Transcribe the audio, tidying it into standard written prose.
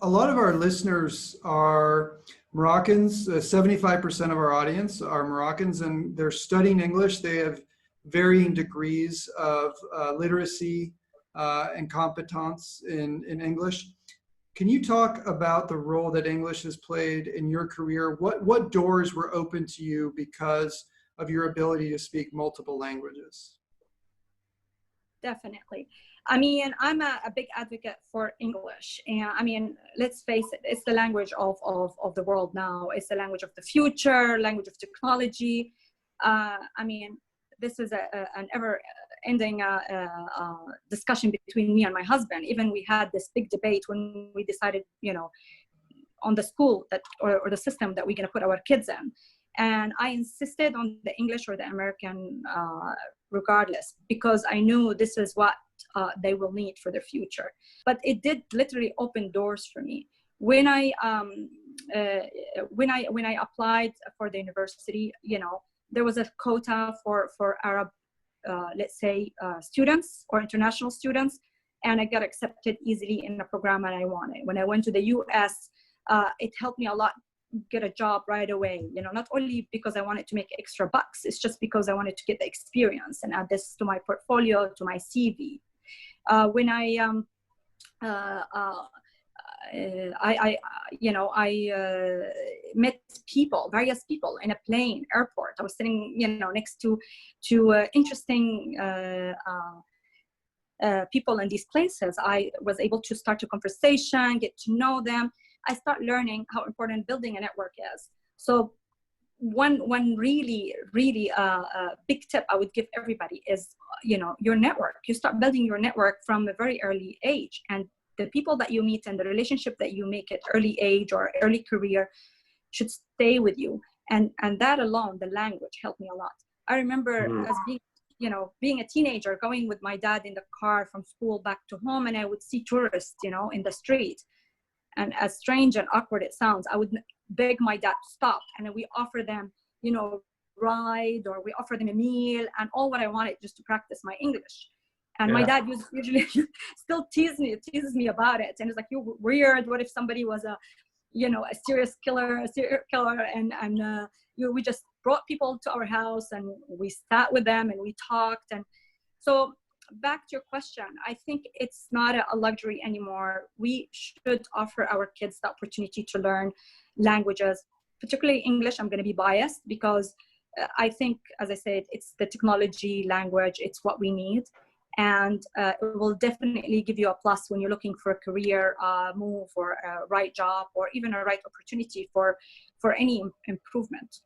A lot of our listeners are Moroccans. 75% of our audience are Moroccans, and they're studying English. They have varying degrees of literacy and competence in English. Can you talk about the role that English has played in your career? What doors were open to you because of your ability to speak multiple languages? Definitely. I mean, I'm a big advocate for English. And I mean, let's face it, it's the language of the world now. It's the language of the future, language of technology. I mean, this is an ever-ending discussion between me and my husband. Even we had this big debate when we decided, on the school that or the system that we're going to put our kids in. And I insisted on the English or the American regardless, because I knew this is what they will need for their future. But it did literally open doors for me. When I applied for the university, there was a quota for Arab, let's say, students or international students, and I got accepted easily in the program that I wanted. When I went to the US, it helped me a lot get a job right away, not only because I wanted to make extra bucks, it's just because I wanted to get the experience and add this to my portfolio, to my CV. When I met various people in a plane, airport. I was sitting, next to interesting people in these places. I was able to start a conversation, get to know them. I start learning how important building a network is. So one really big tip I would give everybody is, your network. You start building your network from a very early age, and the people that you meet and the relationship that you make at early age or early career should stay with you. And that alone, the language helped me a lot. I remember as being a teenager, going with my dad in the car from school back to home, and I would see tourists, in the street. And as strange and awkward it sounds, I would beg my dad to stop, and we offer them, ride, or we offer them a meal, and all what I wanted just to practice my English. And my dad usually still teases me about it, and it's like, you're weird. What if somebody was a serial killer, and we just brought people to our house and we sat with them and we talked. And so, back to your question, I think it's not a luxury anymore. We should offer our kids the opportunity to learn languages, particularly English. I'm going to be biased because I think, as I said, it's the technology language. It's what we need. And it will definitely give you a plus when you're looking for a career move or a right job or even a right opportunity for any improvement.